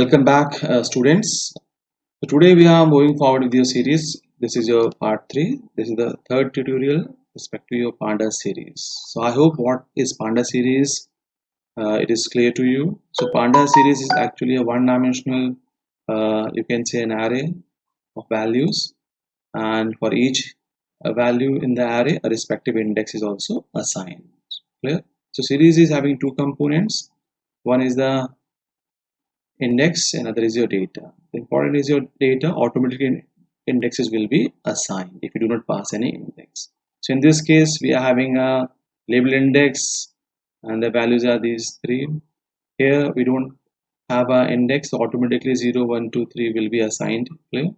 Welcome back, students. So today we are moving forward with your series. This is your part 3. This is the third tutorial respect to your Panda series. So I hope what is Panda series, it is clear to you. So Panda series is actually a one-dimensional, you can say an array of values, and for each value in the array, a respective index is also assigned. Clear? So series is having two components. One is the index, another is your data. The important is your data automatically indexes will be assigned if you do not pass any index. So in this case we are having a label index and the values are these three. Here we don't have an index, so automatically 0 1 2 3 will be assigned. Clear?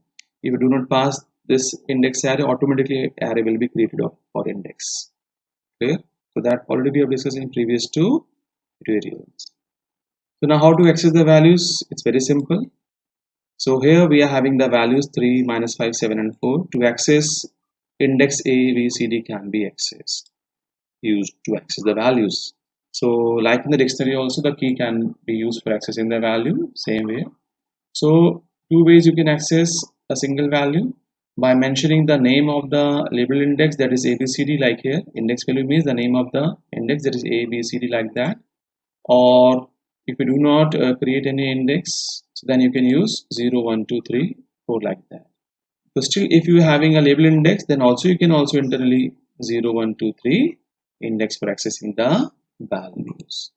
If you do not pass this index array, automatically array will be created for index. Clear? So that already we have discussed in previous two tutorials. So now how to access the values? It's very simple. So here we are having the values 3, minus 5, 7 and 4. To access index A, B, C, D can be used to access the values. So like in the dictionary also, the key can be used for accessing the value, same way. So two ways you can access a single value: by mentioning the name of the label index, that is ABCD, like here. Index value means the name of the index, that is ABCD, like that. Or if you do not create any index, so then you can use 0 1 2 3 4 like that. So still if you are having a label index, then also you can also internally 0 1 2 3 index for accessing the values.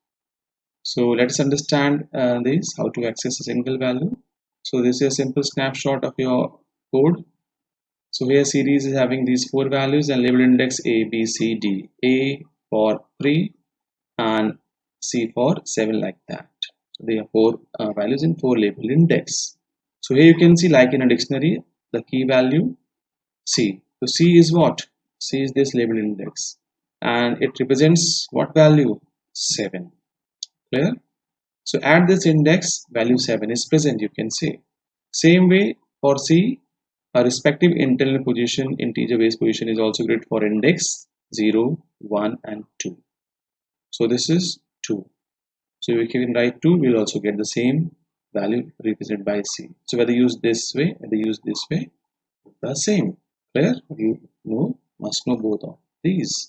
So let's understand this, how to access a single value. So this is a simple snapshot of your code. So here series is having these four values and label index A, B, C, D. A for 3 and C for 7, like that. So there are four values in four label index. So here you can see, like in a dictionary, the key value C. So C is what? C is this label index and it represents what value? 7. Clear? So at this index, value 7 is present, you can see. Same way for C, a respective internal position, integer base position is also great for index 0, 1 and 2. So this is 2. So we can write 2, we'll also get the same value represented by C. So whether use this way, whether use this way, the same. Clear? You must know both of these.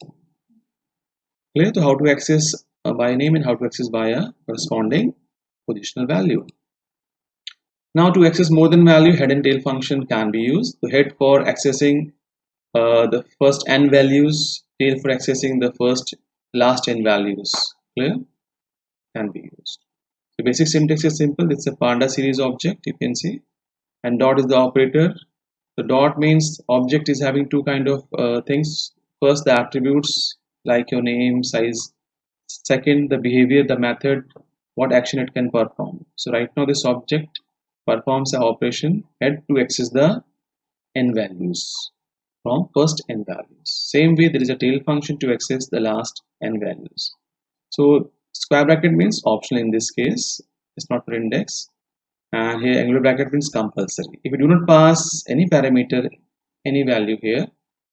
Clear? So how to access by name and how to access by a corresponding positional value. Now to access more than value, head and tail function can be used. The head for accessing the first n values, tail for accessing the last n values. Clear? Can be used. The basic syntax is simple. It's a Panda series object, you can see, and dot is the operator. The dot means object is having two kind of things. First, the attributes like your name, size. Second, the behavior, the method, what action it can perform. So right now this object performs an operation head to access the n values from first n values. Same way there is a tail function to access the last n values. So square bracket means optional in this case, it's not for index, and here angular bracket means compulsory. If you do not pass any parameter, any value here,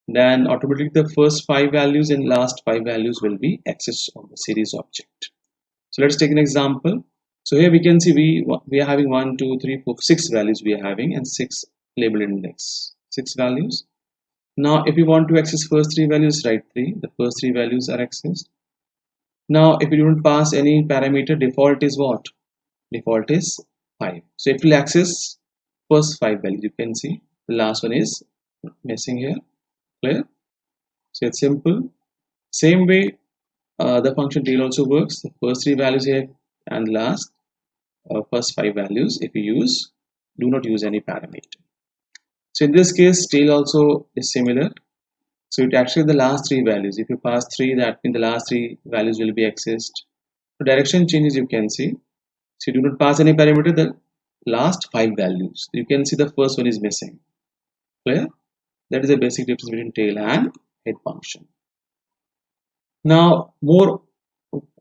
then automatically the first 5 values and last 5 values will be accessed on the series object. So let's take an example. So here we can see we are having 1 2 3 4 6 values we are having, and 6 label index, 6 values. Now if you want to access first 3 values, write 3. The first 3 values are accessed. Now if you don't pass any parameter, default is what? Default is 5. So it will access first 5 values. You can see the last one is missing here. Clear? So it's simple. Same way the function tail also works. The first 3 values here and last first 5 values, if you do not use any parameter. So in this case tail also is similar. So it actually the last 3 values. If you pass 3, that means the last 3 values will be accessed. So direction changes, you can see. So you do not pass any parameter, the last 5 values. You can see the first one is missing. Clear? That is the basic difference between tail and head function. Now more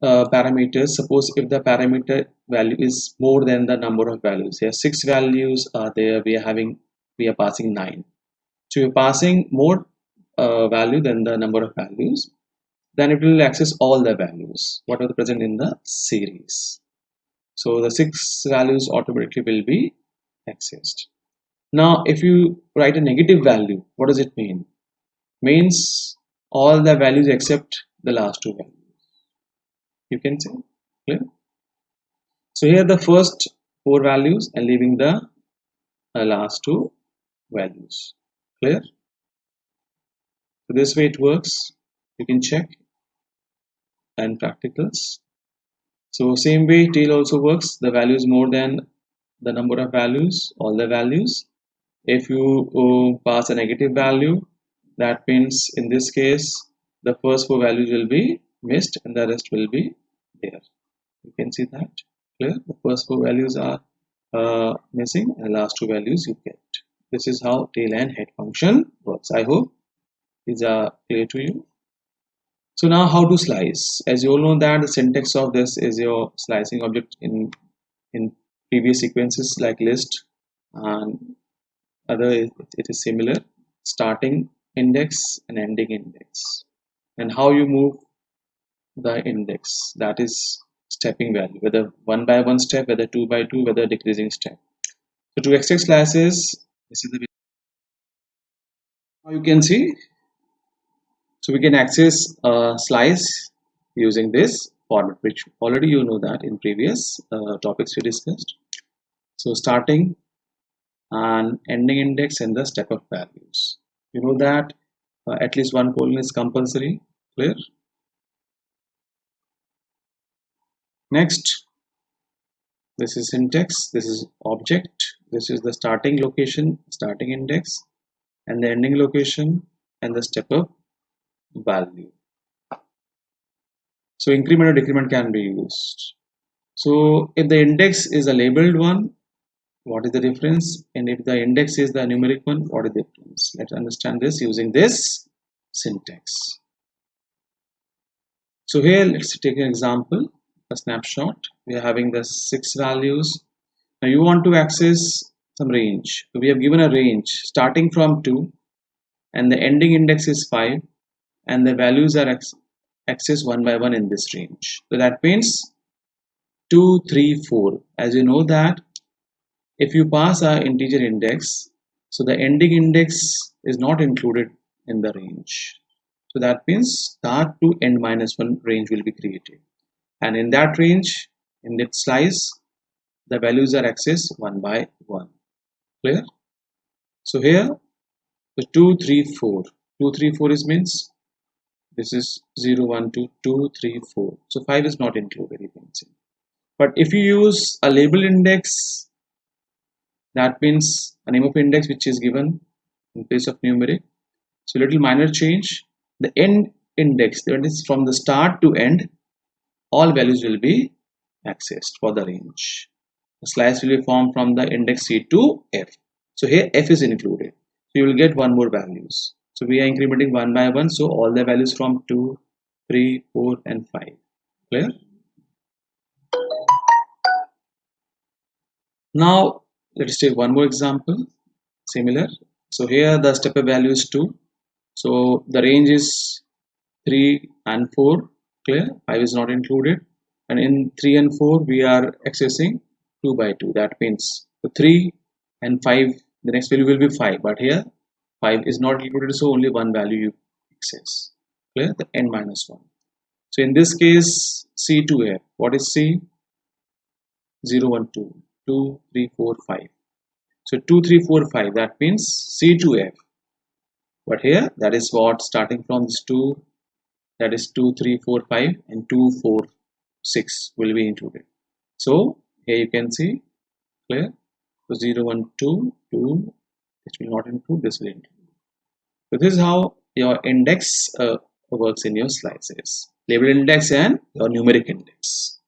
parameters. Suppose if the parameter value is more than the number of values. Here 6 values are there. We are passing 9. So you're passing more value than the number of values, then it will access all the values what are present in the series. So the 6 values automatically will be accessed. Now if you write a negative value, what does it mean? Means all the values except the last two values. You can see, clear? So here the first 4 values and leaving the last two values. Clear? So this way it works. You can check and practicals. So same way tail also works. The value is more than the number of values, all the values. If you pass a negative value, that means in this case the first 4 values will be missed and the rest will be there. You can see that. Clear? The first 4 values are missing and the last 2 values you get. This is how tail and head function works. I hope these are clear to you. So now how to slice. As you all know that the syntax of this is your slicing object in previous sequences like list and other it is similar, starting index and ending index, and how you move the index, that is stepping value, whether 1 by 1 step, whether 2 by 2, whether decreasing step. So to extract slices, this is the how you can see. So we can access a slice using this format, which already you know that in previous topics we discussed. So starting and ending index and the step up values. You know that at least one colon is compulsory. Clear? Next, this is syntax, this is object, this is the starting location, starting index, and the ending location and the step up value. So increment or decrement can be used. So if the index is a labeled one, what is the difference? And if the index is the numeric one, what is the difference? Let's understand this using this syntax. So here let's take an example, a snapshot. We are having the 6 values. Now you want to access some range. So we have given a range starting from 2 and the ending index is 5 and the values are accessed one by one in this range. So that means 2, 3, 4. As you know that if you pass an integer index, so the ending index is not included in the range. So that means start to end minus 1 range will be created. And in that range, in that slice, the values are accessed one by one. Clear? So here, the 2, 3, 4. 2, 3, 4 is means this is 0, 1, 2, 2, 3, 4. So 5 is not included, you can see. But if you use a label index, that means a name of index which is given in place of numeric. So little minor change. The end index, that is from the start to end, all values will be accessed for the range. The slice will be formed from the index C to F. So here F is included. So you will get one more values. So we are incrementing one by one. So all the values from 2, 3, 4 and 5. Clear? Now let's take one more example. Similar. So here the step value is 2. So the range is 3 and 4. Clear? 5 is not included. And in 3 and 4 we are accessing 2 by 2. That means the 3 and 5, the next value will be 5. But here 5 is not included, so only one value you access. Clear? The n minus 1. So in this case, C to F. What is C? 0, 1, 2, 2, 3, 4, 5. So 2, 3, 4, 5. That means C to F. But here, that is what starting from this 2, that is 2, 3, 4, 5 and 2, 4, 6 will be included. So here you can see, clear? So 0, 1, 2, 2, which will not include, this will include. So this is how your index works in your slices. Label index and your numeric index.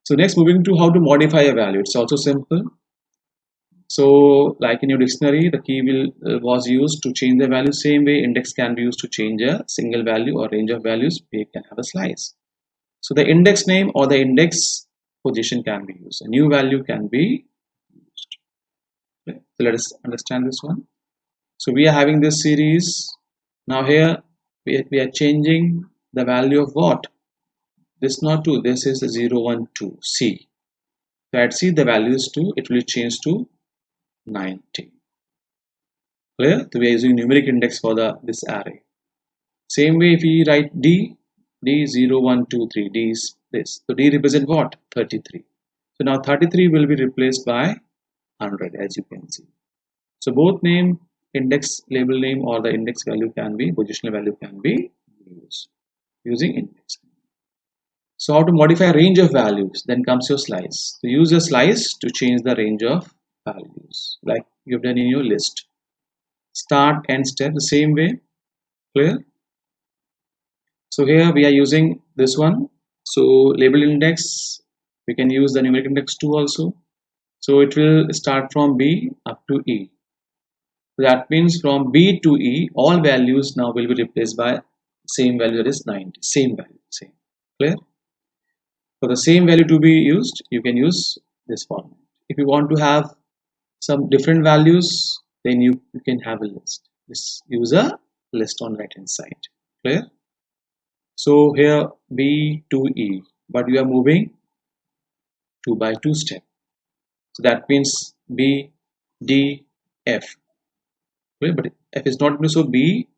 So next, moving to how to modify a value. It's also simple. So like in your dictionary, the key was used to change the value. Same way, index can be used to change a single value or range of values. We can have a slice. So the index name or the index position can be used. A new value can be used. Okay. So let us understand this one. So we are having this series. Now here we are changing the value of what? This not 2. This is 0, 1, 2. C. So at C the value is 2, it will change to 90. Clear? So we are using numeric index for this array. Same way if we write D 0, 1, 2, 3, D is this. So D represent what? 33. So now 33 will be replaced by 100 as you can see. So both name, index label name or the index value can be, positional value can be used using index. So how to modify range of values? Then comes your slice. So use a slice to change the range of values like you've done in your list. Start and step the same way. Clear? So here we are using this one. So label index, we can use the numeric index 2 also. So it will start from B up to E. So that means from B to E, all values now will be replaced by same value, that is 90. Same value, same. Clear? For the same value to be used, you can use this format. If you want to have some different values, then you can have a list. Use a list on right hand side. Clear? So here B to E, but we are moving 2 by 2 step. So that means B, D, F. Clear? But F is not going to, so B,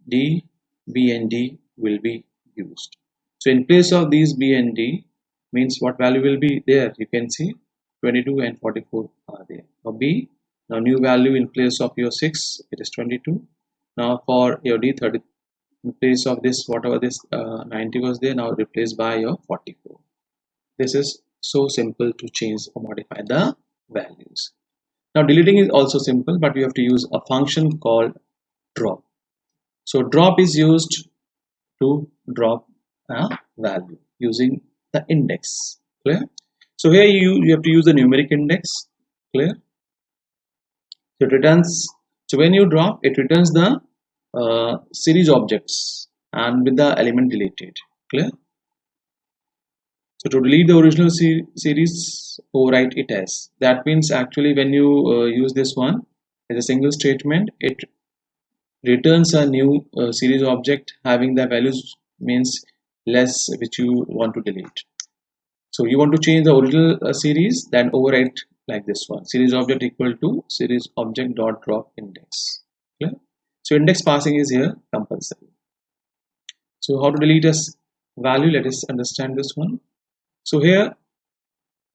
D, B and D will be used. So in place of these B and D, means what value will be there? You can see 22 and 44 are there. For B, now new value in place of your 6, it is 22. Now for your D, 30, in place of this, whatever this 90 was there, now replaced by your 44. This is so simple to change or modify the values. Now deleting is also simple, but you have to use a function called drop. So drop is used to drop a value using the index. Clear? So here you have to use the numeric index. Clear? So it returns, so when you drop, it returns the series objects and with the element deleted. Clear? So to delete the original series, overwrite it as. That means actually when you use this one as a single statement, it returns a new series object having the values means less which you want to delete. So you want to change the original series, then overwrite like this one, series object equal to series object dot drop index. Clear? So index passing is here compulsory. So how to delete a value? Let us understand this one. So here,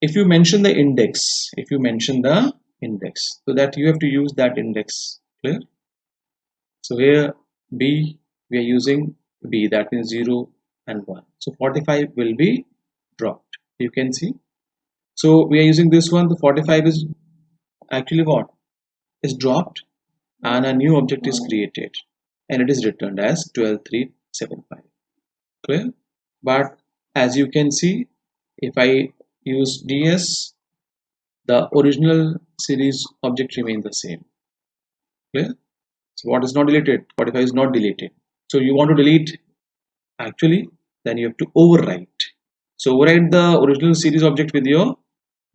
if you mention the index, so that you have to use that index. Clear? So here B, we are using B, that means 0 and 1. So 45 will be dropped. You can see. So we are using this one. The 45 is actually what is dropped, and a new object is created, and it is returned as 12375. Clear? But as you can see, if I use DS, the original series object remains the same. Clear? So what is not deleted? 45 is not deleted. So you want to delete actually, then you have to overwrite. So overwrite the original series object with your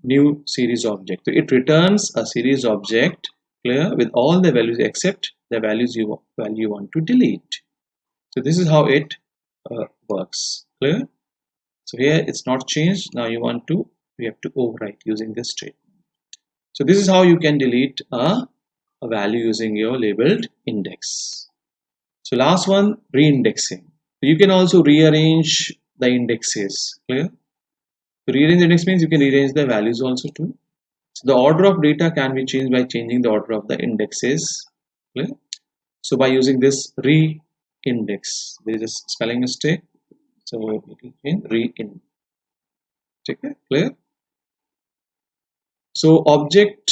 new series object. So it returns a series object, clear, with all the values except the values you want to delete. So this is how it works. Clear? So here it's not changed. Now we have to overwrite using this statement. So this is how you can delete a value using your labeled index. So last one, reindexing. You can also rearrange the indexes. Clear? To rearrange the index means you can rearrange the values also too. So the order of data can be changed by changing the order of the indexes. Clear? So by using this reindex, there is a spelling mistake. So we can change reindex. Okay, clear? So object,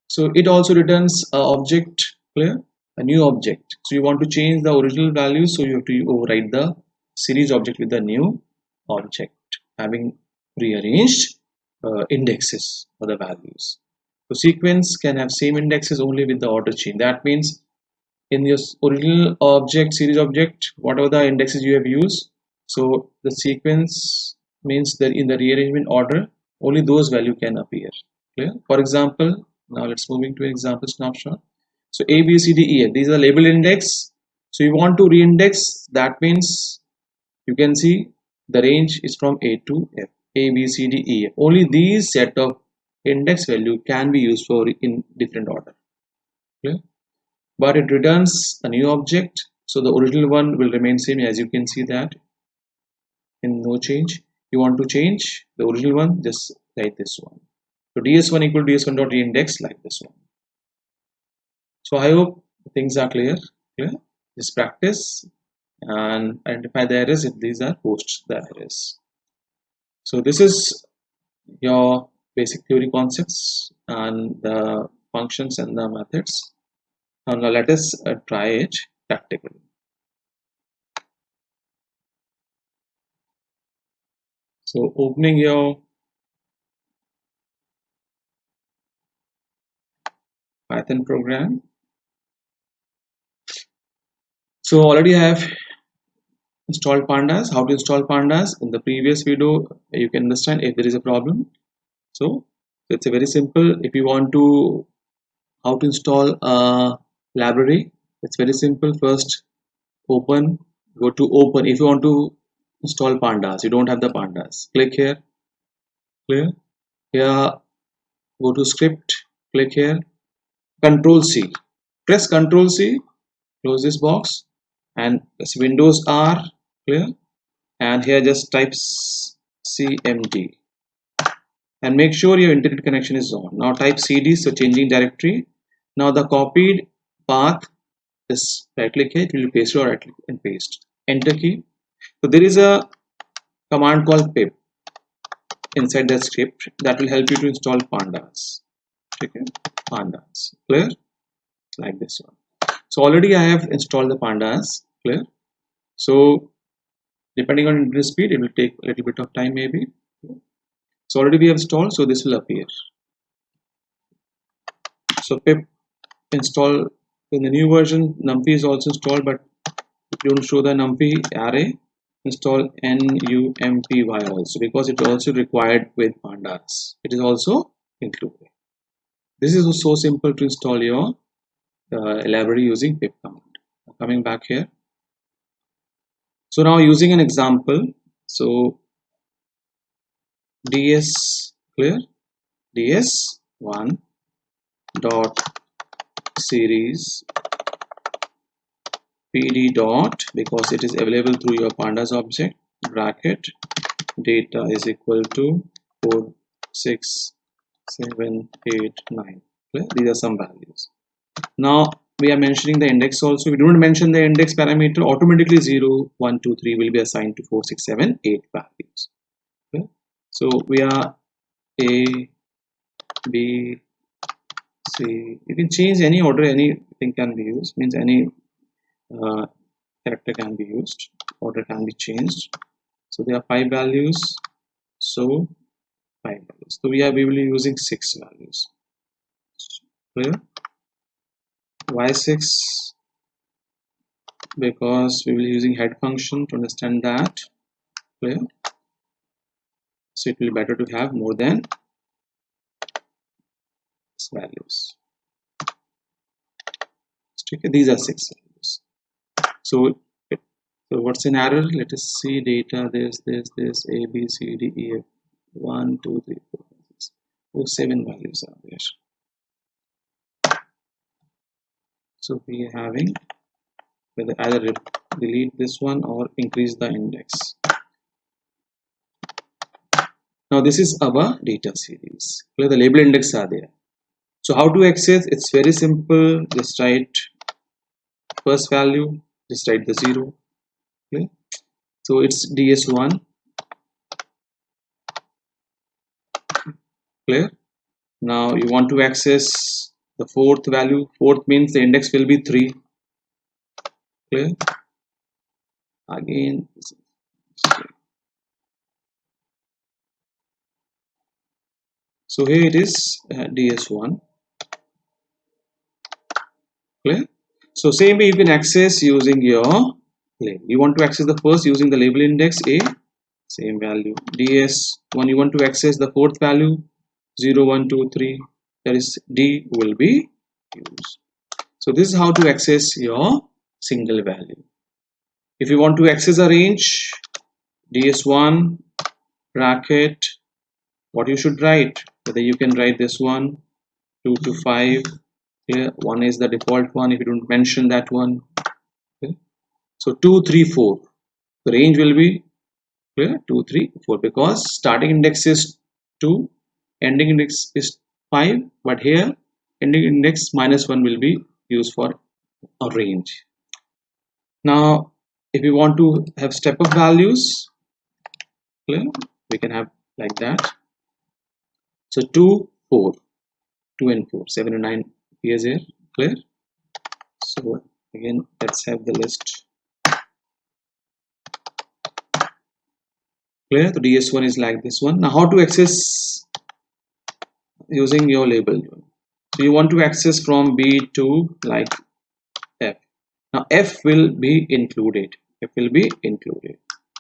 so it also returns a object. Clear? A new object. So you want to change the original value, so you have to override the series object with the new object having rearranged indexes for the values. So sequence can have same indexes only with the order change. That means in your original object, series object, whatever the indexes you have used, so the sequence means that in the rearrangement order, only those value can appear. Clear? For example, now let's moving to example snapshot. So A, B, C, D, E, F, these are labeled index. So you want to reindex, that means you can see the range is from A to F. A, B, C, D, E. Only these set of index value can be used for in different order. Clear? But it returns a new object, so the original one will remain same, as you can see that in no change. You want to change the original one, just write this one. So ds1 equal to ds1.reindex, like this one. So I hope things are clear. Just practice and identify the errors if these are post the errors. So this is your basic theory concepts and the functions and the methods. Now let us try it practically. So opening your Python program. So already I have installed pandas. How to install pandas? In the previous video you can understand if there is a problem. So it's a very simple. If you want to how to install a library, it's very simple. First go to open. If you want to install pandas, you don't have the pandas, click here. Clear? Here go to script, click here, Control C, press Control C, close this box, and this Windows R. Clear? And here just type cmd and make sure your internet connection is on. Now type cd, so changing directory. Now the copied path, just right click here, it will be pasted, or right click and paste, enter key. So there is a command called pip inside the script that will help you to install pandas. Okay, pandas. Clear? Like this one. So already I have installed the pandas. Clear? So depending on internet speed, it will take a little bit of time maybe. So already we have installed, so this will appear. So pip install in the new version. NumPy is also installed, but if you don't show the NumPy array, install numpy also, because it also required with pandas. It is also included. This is so simple to install your library using pip command. Coming back here. So now using an example. So ds, clear, ds1 dot series pd dot, because it is available through your pandas object, bracket data is equal to 4 6 7 8 9. Clear? These are some values. Now we are mentioning the index also. We don't mention the index parameter, automatically 0 1 2 3 will be assigned to 4 6 7 8 values. Okay? So we are a b c. You can change any order, anything can be used, means any character can be used, order can be changed. So there are 5 values, so 5 values. So we will be using 6 values. Clear? Why 6? Because we will be using head function to understand that. Clear? So it will be better to have more than 6 values. Okay, these are 6 values. So what's an error? Let us see data. This a b c d e f 1 2 3 4 5 6. Oh, 7 values are there. So we are having whether either delete this one or increase the index. Now this is our data series. Where the label index are there. So how to access? It's very simple. Just write first value. Just write the 0. Okay. So it's ds1. Clear? Now you want to access the 4th value. 4th means the index will be 3. Clear? Again. So here it is ds1. Clear? So same way you can access using your label. You want to access the first using the label index a, same value. ds1 you want to access the 4th value 0 1 2 3, that is d will be used. So this is how to access your single value. If you want to access a range, ds1 bracket, what you should write, whether you can write this one 2 to 5. Here 1 is the default one if you don't mention that one. Okay. So 2 3 4, the range will be clear 2 3 4 because starting index is 2, ending index is 5, but here ending index -1 will be used for a range. Now if you want to have step up values, clear, we can have like that. So 2 4, 2 and 4, 7 and 9 appears here, clear. So again let's have the list. Clear. The DS1 is like this one. Now how to access using your label? So you want to access from B to like F. Now F will be included. F will be included.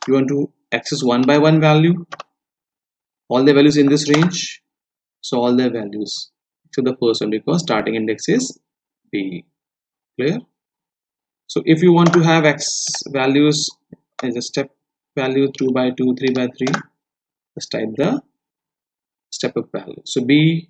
You want to access one by one value, all the values in this range. So all the values to the first one because starting index is B. Clear. So if you want to have X values as a step value 2 by 2, 3 by 3, just type the step up value. So B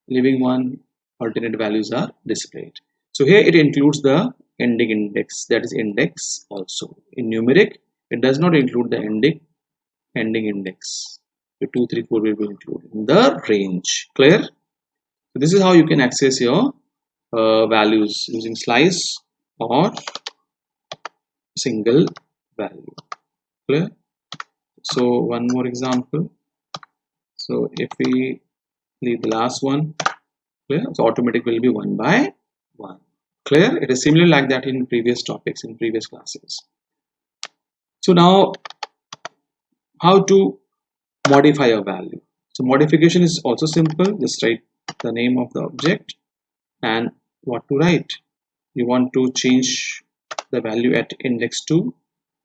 leaving one, alternate values are displayed. So here it includes the ending index, that is index also. In numeric, it does not include the ending index. So 2 3 4 will be included in the range. Clear? So this is how you can access your values using slice or single value. Clear? So one more example. So if we leave the last one, clear, so automatic will be 1 by 1. Clear? It is similar like that in previous topics, in previous classes. So now how to modify a value? So modification is also simple. Just write the name of the object and what to write. You want to change the value at index 2.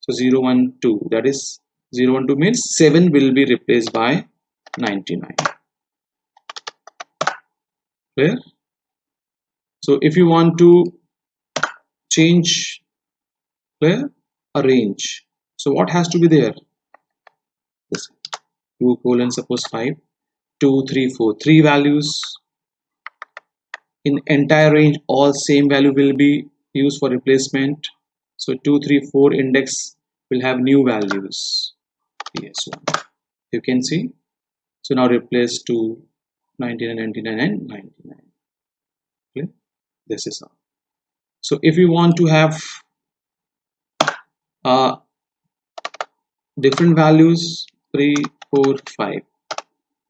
So 0 1 2, that is 0 1 2 means 7 will be replaced by 99. Clear? So if you want to change, clear, a range, so what has to be there? This 2 colon suppose 5, 2 3 4, 3 values in entire range, all same value will be used for replacement. So 2 3 4 index will have new values. PS1 you can see. So now replace 2 99 99 and 99. Okay, this is how. So if you want to have different values 3 4 5,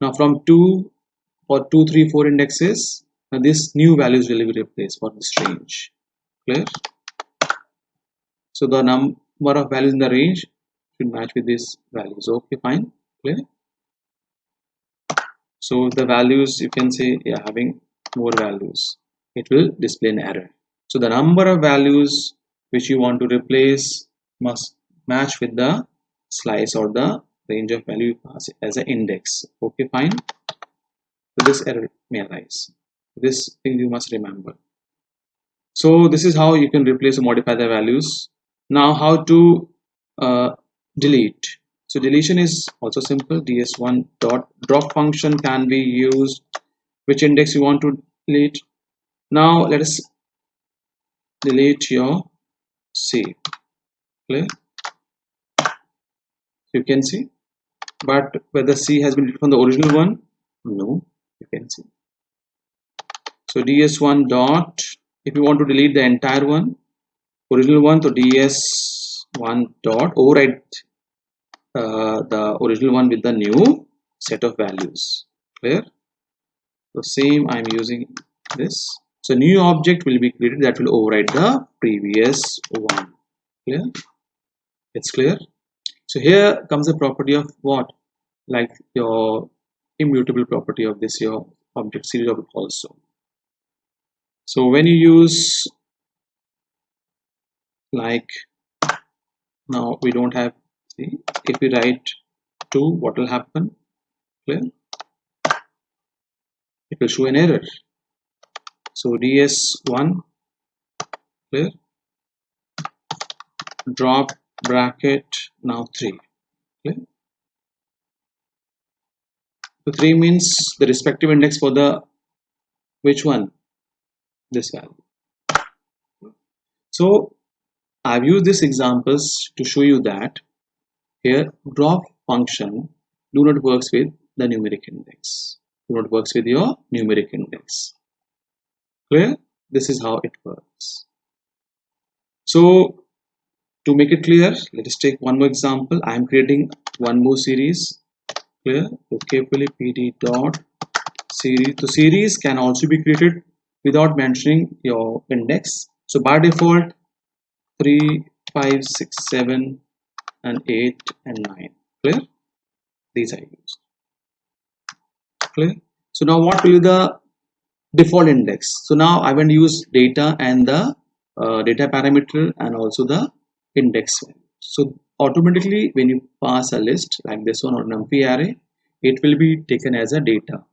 now from 2 or 2 3 4 indexes, now this new values will be replaced for this range. Clear? So the number of values in the range should match with these values. Okay, fine. Clear? So the values, you can say, yeah, having more values, it will display an error. So the number of values which you want to replace must match with the slice or the range of value you pass as an index. Okay, fine. So this error may arise. This thing you must remember. So this is how you can replace or modify the values. Now how to delete. So deletion is also simple. ds1 dot drop function can be used. Which index you want to delete? Now let us delete your C. Clear? You can see, but whether C has been deleted from the original one, no, you can see. So ds1 dot, if you want to delete the entire one, original one, so ds1 dot overwrite the original one with the new set of values. Clear? So same I'm using this. So new object will be created that will override the previous one. Clear? It's clear. So here comes the property of what? Like your immutable property of this your object series object also. So when you use, like, now we don't have, see, if we write 2, what will happen? Clear? It will show an error. So ds1, clear, drop bracket, now 3, clear. So 3 means the respective index for the which one? This value. So I've used these examples to show you that here drop function do not works with the numeric index. Do not works with your numeric index. Clear? This is how it works. So to make it clear, let us take one more example. I am creating one more series. Clear? So carefully pd dot series. So series can also be created without mentioning your index. So by default 3, 5, 6, 7 and 8 and 9. Clear? These are used. Clear? So now what will be the default index? So now I will use data and the data parameter and also the index value. So automatically when you pass a list like this one or numpy array, it will be taken as a data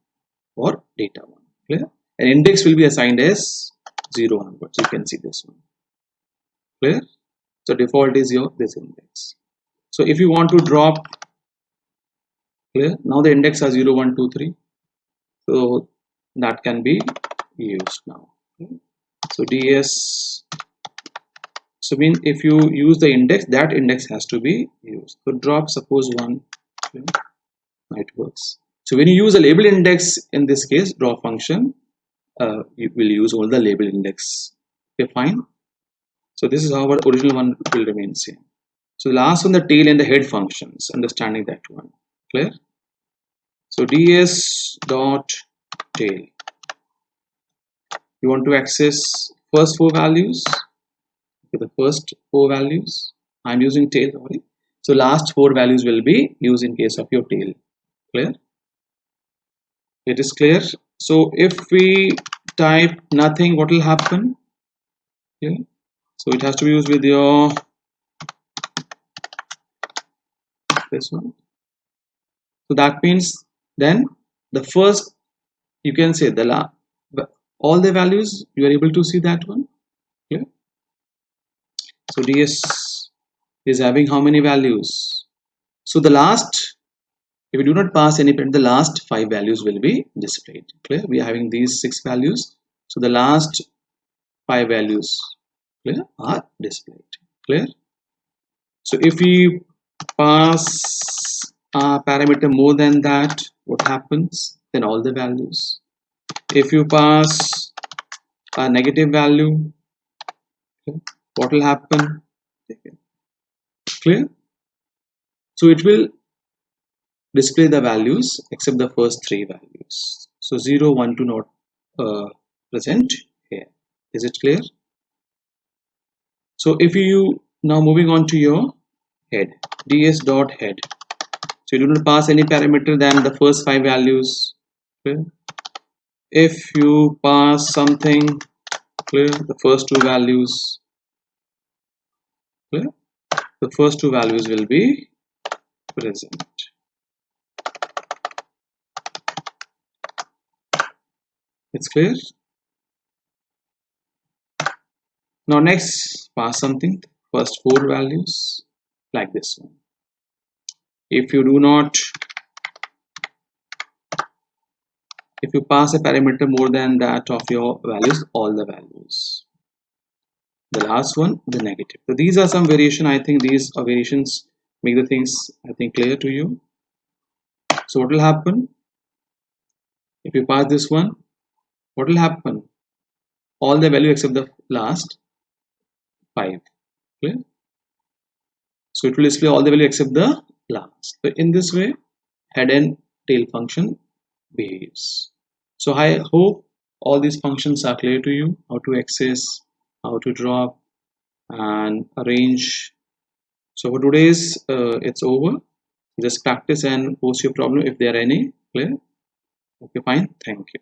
or data one. Clear? And index will be assigned as 0 onwards. You can see this one. Clear? So default is your this index. So if you want to drop, clear, now the index are 0, 1, 2, 3. So that can be used now. Okay. So ds, so mean if you use the index, that index has to be used. So drop suppose 1, okay, it works. So when you use a label index, in this case drop function, you will use all the label index. Okay, fine. So this is how our original one will remain same. So the last one, the tail and the head functions, understanding that one. Clear? So ds dot tail. You want to access first 4 values. Okay, the first 4 values. I'm using tail only. So last 4 values will be used in case of your tail. Clear? It is clear. So if we type nothing, what will happen? Okay. So it has to be used with your this one. So that means then the first, you can say all the values you are able to see that one. Okay. So ds is having how many values? So the last, if we do not pass any print, the last 5 values will be displayed. Clear? We are having these 6 values. So the last 5 values, clear, are displayed. Clear? So if we pass a parameter more than that, what happens? Then all the values. If you pass a negative value, okay, what will happen? Clear? So it will display the values except the first 3 values. So 0, 1, 2 not present here. Is it clear? So if you now moving on to your head, ds dot head. So you do not pass any parameter than the first 5 values. Clear? If you pass something, clear, the first 2 values, clear, the first 2 values will be present. It's clear. Now next pass something, first 4 values like this one. If you do not, if you pass a parameter more than that of your values, all the values. The last one, the negative. So these are some variation. I think these are variations make the things, I think, clear to you. So what will happen if you pass this one? What will happen? All the value except the last 5. Clear? So it will display all the value except the last. So in this way, head and tail function behaves. So I hope all these functions are clear to you. How to access, how to drop and arrange. So for today's it's over. Just practice and post your problem if there are any. Clear? Okay, fine. Thank you.